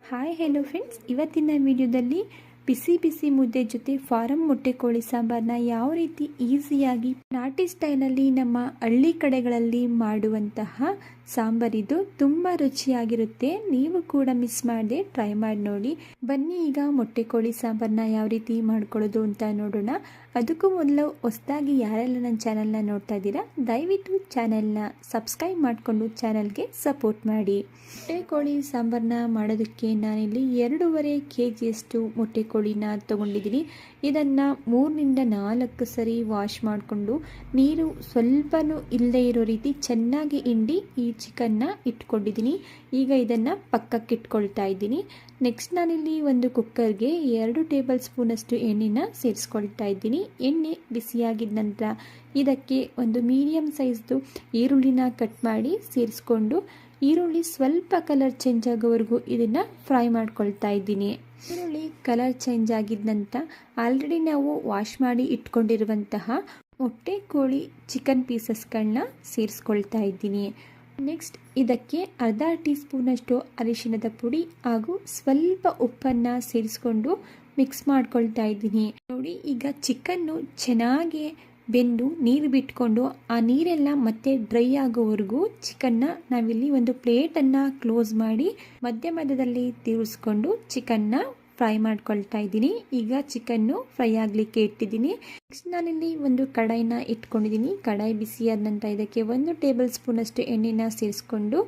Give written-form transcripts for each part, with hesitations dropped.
Hi hello friends, ಇವತ್ತಿನ ವಿಡಿಯೋದಲ್ಲಿ ಬಿಸಿ ಬಿಸಿ ಮುದ್ದೆ ಜೊತೆ ಫಾರಂ ಮೊಟ್ಟೆ ಕೋಳಿ ಸಾಂಬಾರನ್ನ ಯಾವ ರೀತಿ ಈಸಿಯಾಗಿ ನಾಟಿ ಸ್ಟೈಲಲ್ಲಿ ನಮ್ಮ ಹಳ್ಳಿ ಕಡೆಗಳಲ್ಲಿ ಮಾಡುವಂತಹ ಸಾಂಬಾರಿದು ತುಂಬ ರುಚಿಯಾಗಿರುತ್ತೆ. ನೀವು ಕೂಡ ಮಿಸ್ ಮಾಡದೆ ಟ್ರೈ ಮಾಡಿ ನೋಡಿ. ಬನ್ನಿ ಈಗ ಮೊಟ್ಟೆ ಕೋಳಿ ಸಾಂಬಾರನ್ನ ಯಾವ ರೀತಿ ಮಾಡ್ಕೊಳ್ಳೋದು ಅಂತ ನೋಡೋಣ. ಅದಕ್ಕೂ ಮೊದಲು ಹೊಸದಾಗಿ ಯಾರೆಲ್ಲ ನನ್ನ ಚಾನಲ್ನ ನೋಡ್ತಾ ಇದ್ದೀರಾ, ದಯವಿಟ್ಟು ಚಾನೆಲ್ನ ಸಬ್ಸ್ಕ್ರೈಬ್ ಮಾಡಿಕೊಂಡು ಚಾನಲ್ಗೆ ಸಪೋರ್ಟ್ ಮಾಡಿ. ಮೊಟ್ಟೆ ಕೋಳಿ ಸಾಂಬಾರನ್ನ ಮಾಡೋದಕ್ಕೆ ನಾನಿಲ್ಲಿ 2.5 kg ಮೊಟ್ಟೆ ಕೋಳಿನ ತೊಗೊಂಡಿದ್ದೀನಿ. ಇದನ್ನು 3 ರಿಂದ 4 ಸರಿ ವಾಶ್ ಮಾಡಿಕೊಂಡು ನೀರು ಸ್ವಲ್ಪನೂ ಇಲ್ಲದೆ ಇರೋ ರೀತಿ ಚೆನ್ನಾಗಿ ಹಿಂಡಿ ಈ ಚಿಕನ್ನ ಇಟ್ಕೊಂಡಿದ್ದೀನಿ. ಈಗ ಇದನ್ನು ಪಕ್ಕಕ್ಕೆ ಇಟ್ಕೊಳ್ತಾ ಇದ್ದೀನಿ. ನೆಕ್ಸ್ಟ್ ನಾನಿಲ್ಲಿ ಒಂದು ಕುಕ್ಕರ್ಗೆ 2 ಟೇಬಲ್ ಸ್ಪೂನಷ್ಟು ಎಣ್ಣೆನ ಸೇರಿಸ್ಕೊಳ್ತಾ ಇದ್ದೀನಿ. ಎಣ್ಣೆ ಬಿಸಿಯಾಗಿದ್ದ ನಂತರ ಇದಕ್ಕೆ ಒಂದು ಮೀಡಿಯಮ್ ಸೈಜ್ದು ಈರುಳ್ಳಿನ ಕಟ್ ಮಾಡಿ ಸೇರಿಸ್ಕೊಂಡು ಈರುಳ್ಳಿ ಸ್ವಲ್ಪ ಕಲರ್ ಚೇಂಜ್ ಆಗೋವರೆಗೂ ಇದನ್ನು ಫ್ರೈ ಮಾಡ್ಕೊಳ್ತಾ ಇದ್ದೀನಿ. ಈರುಳ್ಳಿ ಕಲರ್ ಚೇಂಜ್ ಆಗಿದ್ದ ನಂತರ ಆಲ್ರೆಡಿ ನಾವು ವಾಶ್ ಮಾಡಿ ಇಟ್ಕೊಂಡಿರುವಂತಹ ಮೊಟ್ಟೆ ಕೋಳಿ ಚಿಕನ್ ಪೀಸಸ್ಗಳನ್ನ ಸೇರಿಸ್ಕೊಳ್ತಾ ಇದ್ದೀನಿ. ನೆಕ್ಸ್ಟ್ ಇದಕ್ಕೆ ಅರ್ಧ ಟೀ ಸ್ಪೂನಷ್ಟು ಅರಿಶಿಣದ ಪುಡಿ ಹಾಗೂ ಸ್ವಲ್ಪ ಉಪ್ಪನ್ನು ಸೇರಿಸ್ಕೊಂಡು ಮಿಕ್ಸ್ ಮಾಡ್ಕೊಳ್ತಾ ಇದ್ದೀನಿ. ನೋಡಿ, ಈಗ ಚಿಕನ್ನು ಚೆನ್ನಾಗಿ ಬೆಂದು ನೀರು ಬಿಟ್ಕೊಂಡು ಆ ನೀರೆಲ್ಲ ಮತ್ತೆ ಡ್ರೈ ಆಗೋವರೆಗೂ ಚಿಕನ್ನ ನಾವಿಲ್ಲಿ ಒಂದು ಪ್ಲೇಟನ್ನು ಕ್ಲೋಸ್ ಮಾಡಿ ಮಧ್ಯದಲ್ಲಿ ತಿರುಗಿಸ್ಕೊಂಡು ಚಿಕನ್ನ ಫ್ರೈ ಮಾಡ್ಕೊಳ್ತಾ ಇದ್ದೀನಿ. ಈಗ ಚಿಕನ್ನು ಫ್ರೈ ಆಗಲಿಕ್ಕೆ ಇಟ್ಟಿದ್ದೀನಿ. ನೆಕ್ಸ್ಟ್ ನಾನಿಲ್ಲಿ ಒಂದು ಕಡಾಯಿನ ಇಟ್ಕೊಂಡಿದ್ದೀನಿ. ಕಡಾಯಿ ಬಿಸಿಯಾದ ನಂತರ ಇದಕ್ಕೆ 1 ಟೇಬಲ್ ಸ್ಪೂನಷ್ಟು ಎಣ್ಣೆನ ಸೇರಿಸ್ಕೊಂಡು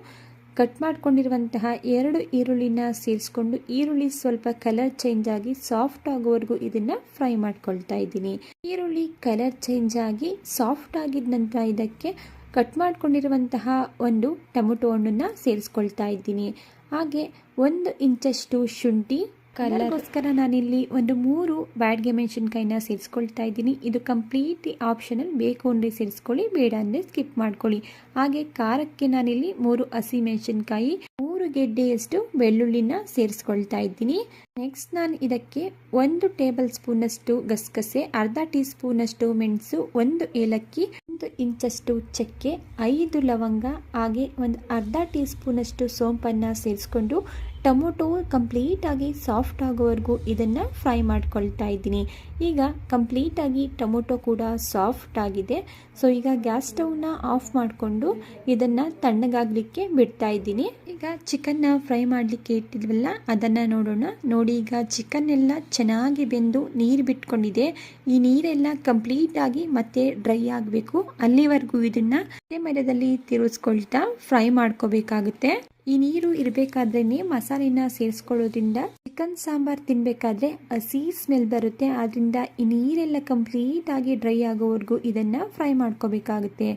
ಕಟ್ ಮಾಡ್ಕೊಂಡಿರುವಂತಹ 2 ಈರುಳ್ಳಿನ ಸೇರಿಸ್ಕೊಂಡು ಈರುಳ್ಳಿ ಸ್ವಲ್ಪ ಕಲರ್ ಚೇಂಜ್ ಆಗಿ ಸಾಫ್ಟ್ ಆಗೋವರೆಗೂ ಇದನ್ನು ಫ್ರೈ ಮಾಡ್ಕೊಳ್ತಾ ಇದ್ದೀನಿ. ಈರುಳ್ಳಿ ಕಲರ್ ಚೇಂಜ್ ಆಗಿ ಸಾಫ್ಟ್ ಆಗಿದ ನಂತರ ಇದಕ್ಕೆ ಕಟ್ ಮಾಡ್ಕೊಂಡಿರುವಂತಹ ಒಂದು ಟೊಮೊಟೊ ಹಣ್ಣನ್ನು ಸೇರಿಸ್ಕೊಳ್ತಾ ಇದ್ದೀನಿ. ಹಾಗೆ 1 ಇಂಚಷ್ಟು ಶುಂಠಿ, ಕಲರ್ಗೋಸ್ಕರ ನಾನಿಲ್ಲಿ ಒಂದು 3 ಬ್ಯಾಡ್ಗೆ ಮೆಣಸಿನ್ಕಾಯಿನ ಸೇರಿಸ್ಕೊಳ್ತಾ ಇದ್ದೀನಿ. ಇದು ಕಂಪ್ಲೀಟ್ಲಿ ಆಪ್ಷನಲ್, ಬೇಕು ಅಂದರೆ ಸೇರಿಸ್ಕೊಳ್ಳಿ, ಬೇಡ ಅಂದರೆ ಸ್ಕಿಪ್ ಮಾಡ್ಕೊಳ್ಳಿ. ಹಾಗೆ ಖಾರಕ್ಕೆ ನಾನಿಲ್ಲಿ 3 ಹಸಿ ಮೆಣಸಿನ್ಕಾಯಿ, 3 ಗೆಡ್ಡೆಯಷ್ಟು ಬೆಳ್ಳುಳ್ಳಿನ ಸೇರಿಸ್ಕೊಳ್ತಾ ಇದ್ದೀನಿ. ನೆಕ್ಸ್ಟ್ ನಾನು ಇದಕ್ಕೆ 1 ಟೇಬಲ್ ಸ್ಪೂನಷ್ಟು ಗಸಗಸೆ, ಅರ್ಧ ಟೀ ಸ್ಪೂನಷ್ಟು ಮೆಣಸು, 1 ಏಲಕ್ಕಿ, 1 ಇಂಚಷ್ಟು ಚಕ್ಕೆ, 5 ಲವಂಗ, ಹಾಗೆ ಒಂದು ಅರ್ಧ ಟೀ ಸ್ಪೂನಷ್ಟು ಸೋಂಪನ್ನು ಸೇರಿಸ್ಕೊಂಡು ಟೊಮೊಟೊ ಕಂಪ್ಲೀಟಾಗಿ ಸಾಫ್ಟ್ ಆಗೋವರೆಗೂ ಇದನ್ನು ಫ್ರೈ ಮಾಡ್ಕೊಳ್ತಾ ಇದ್ದೀನಿ. ಈಗ ಕಂಪ್ಲೀಟಾಗಿ ಟೊಮೊಟೊ ಕೂಡ ಸಾಫ್ಟ್ ಆಗಿದೆ. ಸೊ ಈಗ ಗ್ಯಾಸ್ ಸ್ಟವ್ನ ಆಫ್ ಮಾಡಿಕೊಂಡು ಇದನ್ನು ತಣ್ಣಗಾಗಲಿಕ್ಕೆ ಬಿಡ್ತಾ ಇದ್ದೀನಿ. ಈಗ ಚಿಕನ್ನ ಫ್ರೈ ಮಾಡಲಿಕ್ಕೆ ಇಟ್ಟಿದ್ವಲ್ಲ ಅದನ್ನು ನೋಡೋಣ. ನೋಡಿ, ಈಗ ಚಿಕನ್ ಎಲ್ಲ ಚೆನ್ನಾಗಿ ಬೆಂದು ನೀರು ಬಿಟ್ಕೊಂಡಿದೆ. ಈ ನೀರೆಲ್ಲ ಕಂಪ್ಲೀಟಾಗಿ ಮತ್ತೆ ಡ್ರೈ ಆಗಬೇಕು. ಅಲ್ಲಿವರೆಗೂ ಇದನ್ನು ಮಧ್ಯದಲ್ಲಿ ತಿರುಗಿಸ್ಕೊಳ್ತಾ ಫ್ರೈ ಮಾಡ್ಕೋಬೇಕಾಗುತ್ತೆ. ಈ ನೀರು ಇರಬೇಕಾದ್ರೇ ಮಸಾಲೆನ ಸೇರಿಸ್ಕೊಳ್ಳೋದ್ರಿಂದ ಚಿಕನ್ ಸಾಂಬಾರ್ ತಿನ್ನಬೇಕಾದ್ರೆ ಹಸಿ ಸ್ಮೆಲ್ ಬರುತ್ತೆ. ಆದ್ದರಿಂದ ಈ ನೀರೆಲ್ಲ ಕಂಪ್ಲೀಟ್ ಆಗಿ ಡ್ರೈ ಆಗೋವರೆಗೂ ಇದನ್ನು ಫ್ರೈ ಮಾಡ್ಕೋಬೇಕಾಗುತ್ತೆ.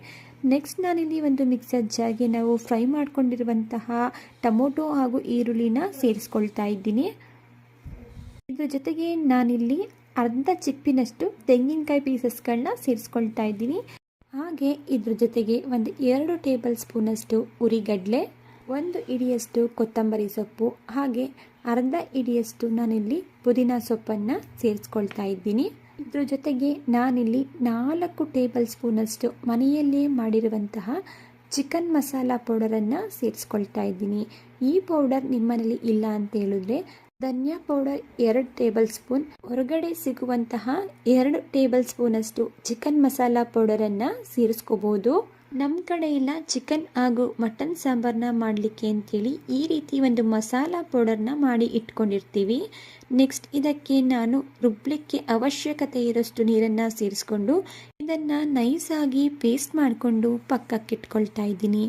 ನೆಕ್ಸ್ಟ್ ನಾನಿಲ್ಲಿ ಒಂದು ಮಿಕ್ಸರ್ ಜಾರ್ಗೆ ನಾವು ಫ್ರೈ ಮಾಡ್ಕೊಂಡಿರುವಂತಹ ಟೊಮೊಟೊ ಹಾಗೂ ಈರುಳ್ಳಿನ ಸೇರಿಸ್ಕೊಳ್ತಾ ಇದ್ದೀನಿ. ಇದ್ರ ಜೊತೆಗೆ ನಾನಿಲ್ಲಿ ಅರ್ಧ ಚಿಪ್ಪಿನಷ್ಟು ತೆಂಗಿನಕಾಯಿ ಪೀಸಸ್ಗಳನ್ನ ಸೇರಿಸ್ಕೊಳ್ತಾ ಇದ್ದೀನಿ. ಹಾಗೆ ಇದ್ರ ಜೊತೆಗೆ ಒಂದು 2 ಟೇಬಲ್ ಸ್ಪೂನಷ್ಟು ಉರಿಗಡಲೆ, 1 ಹಿಡಿಯಷ್ಟು ಕೊತ್ತಂಬರಿ ಸೊಪ್ಪು, ಹಾಗೆ ಅರ್ಧ ಹಿಡಿಯಷ್ಟು ನಾನಿಲ್ಲಿ ಪುದೀನ ಸೊಪ್ಪನ್ನು ಸೇರಿಸ್ಕೊಳ್ತಾ ಇದ್ದೀನಿ. ಇದ್ರ ಜೊತೆಗೆ ನಾನಿಲ್ಲಿ 4 ಟೇಬಲ್ ಸ್ಪೂನಷ್ಟು ಮನೆಯಲ್ಲೇ ಮಾಡಿರುವಂತಹ ಚಿಕನ್ ಮಸಾಲ ಪೌಡರನ್ನು ಸೇರಿಸ್ಕೊಳ್ತಾ ಇದ್ದೀನಿ. ಈ ಪೌಡರ್ ನಿಮ್ಮನೇಲಿ ಇಲ್ಲ ಅಂತ ಹೇಳಿದ್ರೆ ಧನಿಯಾ ಪೌಡರ್ 2 ಟೇಬಲ್ ಸ್ಪೂನ್, ಹೊರಗಡೆ ಸಿಗುವಂತಹ 2 ಟೇಬಲ್ ಸ್ಪೂನಷ್ಟು ಚಿಕನ್ ಮಸಾಲ ಪೌಡರನ್ನು ಸೇರಿಸ್ಕೋಬೋದು. ನಮ್ಮ ಕಡೆ ಎಲ್ಲ ಚಿಕನ್ ಹಾಗೂ ಮಟನ್ ಸಾಂಬಾರನ್ನ ಮಾಡಲಿಕ್ಕೆ ಅಂತೇಳಿ ಈ ರೀತಿ ಒಂದು ಮಸಾಲ ಪೌಡರ್ನ ಮಾಡಿ ಇಟ್ಕೊಂಡಿರ್ತೀವಿ. ನೆಕ್ಸ್ಟ್ ಇದಕ್ಕೆ ನಾನು ರುಬ್ಲಿಕ್ಕೆ ಅವಶ್ಯಕತೆ ಇರೋಷ್ಟು ನೀರನ್ನು ಸೇರಿಸ್ಕೊಂಡು ಇದನ್ನು ನೈಸಾಗಿ ಪೇಸ್ಟ್ ಮಾಡಿಕೊಂಡು ಪಕ್ಕಕ್ಕೆ ಇಟ್ಕೊಳ್ತಾ ಇದ್ದೀನಿ.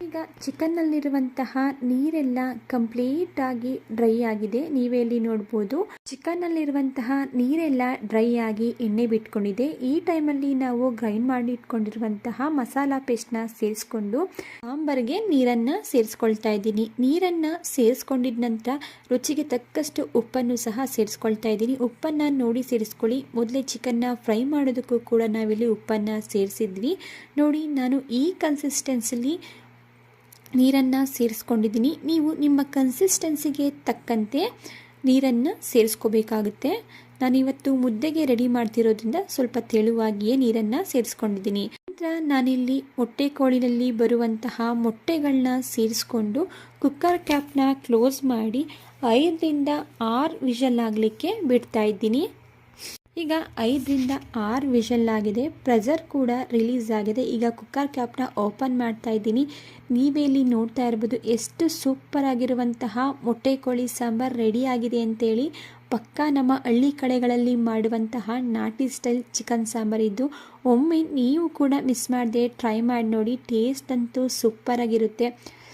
ಈಗ ಚಿಕನ್ನಲ್ಲಿರುವಂತಹ ನೀರೆಲ್ಲ ಕಂಪ್ಲೀಟಾಗಿ ಡ್ರೈ ಆಗಿದೆ. ನೀವೇ ಇಲ್ಲಿ ನೋಡ್ಬೋದು, ಚಿಕನ್ನಲ್ಲಿರುವಂತಹ ನೀರೆಲ್ಲ ಡ್ರೈ ಆಗಿ ಎಣ್ಣೆ ಬಿಟ್ಕೊಂಡಿದೆ. ಈ ಟೈಮಲ್ಲಿ ನಾವು ಗ್ರೈಂಡ್ ಮಾಡಿ ಇಟ್ಕೊಂಡಿರುವಂತಹ ಮಸಾಲ ಪೇಸ್ಟ್ನ ಸೇರಿಸ್ಕೊಂಡು ಸಾಂಬಾರಿಗೆ ನೀರನ್ನು ಸೇರಿಸ್ಕೊಳ್ತಾ ಇದ್ದೀನಿ. ನೀರನ್ನು ಸೇರಿಸ್ಕೊಂಡಿದ ನಂತರ ರುಚಿಗೆ ತಕ್ಕಷ್ಟು ಉಪ್ಪನ್ನು ಸಹ ಸೇರಿಸ್ಕೊಳ್ತಾ ಇದ್ದೀನಿ. ಉಪ್ಪನ್ನು ನೋಡಿ ಸೇರಿಸ್ಕೊಳ್ಳಿ. ಮೊದಲೇ ಚಿಕನ್ನ ಫ್ರೈ ಮಾಡೋದಕ್ಕೂ ಕೂಡ ನಾವಿಲ್ಲಿ ಉಪ್ಪನ್ನು ಸೇರಿಸಿದ್ವಿ. ನೋಡಿ, ನಾನು ಈ ಕನ್ಸಿಸ್ಟೆನ್ಸಿಲಿ ನೀರನ್ನು ಸೇರಿಸ್ಕೊಂಡಿದ್ದೀನಿ. ನೀವು ನಿಮ್ಮ ಕನ್ಸಿಸ್ಟೆನ್ಸಿಗೆ ತಕ್ಕಂತೆ ನೀರನ್ನು ಸೇರಿಸ್ಕೋಬೇಕಾಗುತ್ತೆ. ನಾನಿವತ್ತು ಮುದ್ದೆಗೆ ರೆಡಿ ಮಾಡ್ತಿರೋದ್ರಿಂದ ಸ್ವಲ್ಪ ತೆಳುವಾಗಿಯೇ ನೀರನ್ನು ಸೇರಿಸ್ಕೊಂಡಿದ್ದೀನಿ. ನಂತರ ನಾನಿಲ್ಲಿ ಮೊಟ್ಟೆ ಕೋಳಿನಲ್ಲಿ ಬರುವಂತಹ ಮೊಟ್ಟೆಗಳನ್ನ ಸೇರಿಸ್ಕೊಂಡು ಕುಕ್ಕರ್ ಕ್ಯಾಪ್ನ ಕ್ಲೋಸ್ ಮಾಡಿ 5ರಿಂದ 6 ವಿಷಲ್ ಆಗಲಿಕ್ಕೆ ಬಿಡ್ತಾ ಇದ್ದೀನಿ. ಈಗ 5ರಿಂದ 6 ವಿಷಲ್ ಆಗಿದೆ, ಪ್ರೆಷರ್ ಕೂಡ ರಿಲೀಸ್ ಆಗಿದೆ. ಈಗ ಕುಕ್ಕರ್ ಕ್ಯಾಪ್ನ ಓಪನ್ ಮಾಡ್ತಾ ಇದ್ದೀನಿ. ನೀವೇ ಇಲ್ಲಿ ನೋಡ್ತಾ ಇರ್ಬೋದು ಎಷ್ಟು ಸೂಪರ್ ಆಗಿರುವಂತಹ ಮೊಟ್ಟೆ ಕೋಳಿ ಸಾಂಬಾರ್ ರೆಡಿ ಆಗಿದೆ ಅಂತೇಳಿ. ಪಕ್ಕಾ ನಮ್ಮ ಹಳ್ಳಿ ಕಡೆಗಳಲ್ಲಿ ಮಾಡುವಂತಹ ನಾಟಿ ಸ್ಟೈಲ್ ಚಿಕನ್ ಸಾಂಬಾರ್ ಇದ್ದು. ಒಮ್ಮೆ ನೀವು ಕೂಡ ಮಿಸ್ ಮಾಡದೆ ಟ್ರೈ ಮಾಡಿ ನೋಡಿ, ಟೇಸ್ಟ್ ಅಂತೂ ಸೂಪರ್ ಆಗಿರುತ್ತೆ.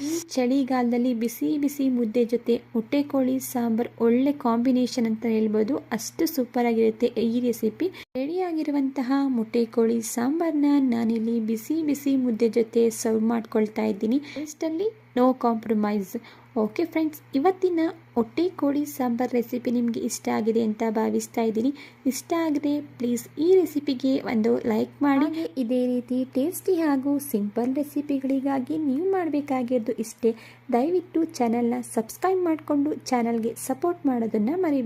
ಈ ಚಳಿಗಾಲದಲ್ಲಿ ಬಿಸಿ ಬಿಸಿ ಮುದ್ದೆ ಜೊತೆ ಮೊಟ್ಟೆ ಕೋಳಿ ಸಾಂಬಾರ್ ಒಳ್ಳೆ ಕಾಂಬಿನೇಷನ್ ಅಂತ ಹೇಳ್ಬೋದು. ಅಷ್ಟು ಸೂಪರ್ ಆಗಿರುತ್ತೆ ಈ ರೆಸಿಪಿ. ರೆಡಿಯಾಗಿರುವಂತಹ ಮೊಟ್ಟೆ ಕೋಳಿ ಸಾಂಬಾರ್ನ ನಾನಿಲ್ಲಿ ಬಿಸಿ ಬಿಸಿ ಮುದ್ದೆ ಜೊತೆ ಸರ್ವ್ ಮಾಡ್ಕೊಳ್ತಾ ಇದ್ದೀನಿ. ಟೇಸ್ಟಲ್ಲಿ ನೋ ಕಾಂಪ್ರಮೈಸ್. ಓಕೆ ಫ್ರೆಂಡ್ಸ್, ಇವತ್ತಿನ ಮೊಟ್ಟೆ ಕೋಳಿ ಸಾಂಬಾರ್ ರೆಸಿಪಿ ನಿಮಗೆ ಇಷ್ಟ ಆಗಿದೆ ಅಂತ ಭಾವಿಸ್ತಾ ಇದ್ದೀನಿ. ಇಷ್ಟ ಆದರೆ ಪ್ಲೀಸ್ ಈ ರೆಸಿಪಿಗೆ ಒಂದು ಲೈಕ್ ಮಾಡಿ. ಇದೇ ರೀತಿ ಟೇಸ್ಟಿ ಹಾಗೂ ಸಿಂಪಲ್ ರೆಸಿಪಿಗಳಿಗಾಗಿ ನೀವು ಮಾಡಬೇಕಾಗಿರೋದು ಇಷ್ಟೇ. ದಯವಿಟ್ಟು ಚಾನಲ್ನ ಸಬ್ಸ್ಕ್ರೈಬ್ ಮಾಡಿಕೊಂಡು ಚಾನಲ್ಗೆ ಸಪೋರ್ಟ್ ಮಾಡೋದನ್ನು ಮರಿಬೇಡಿ.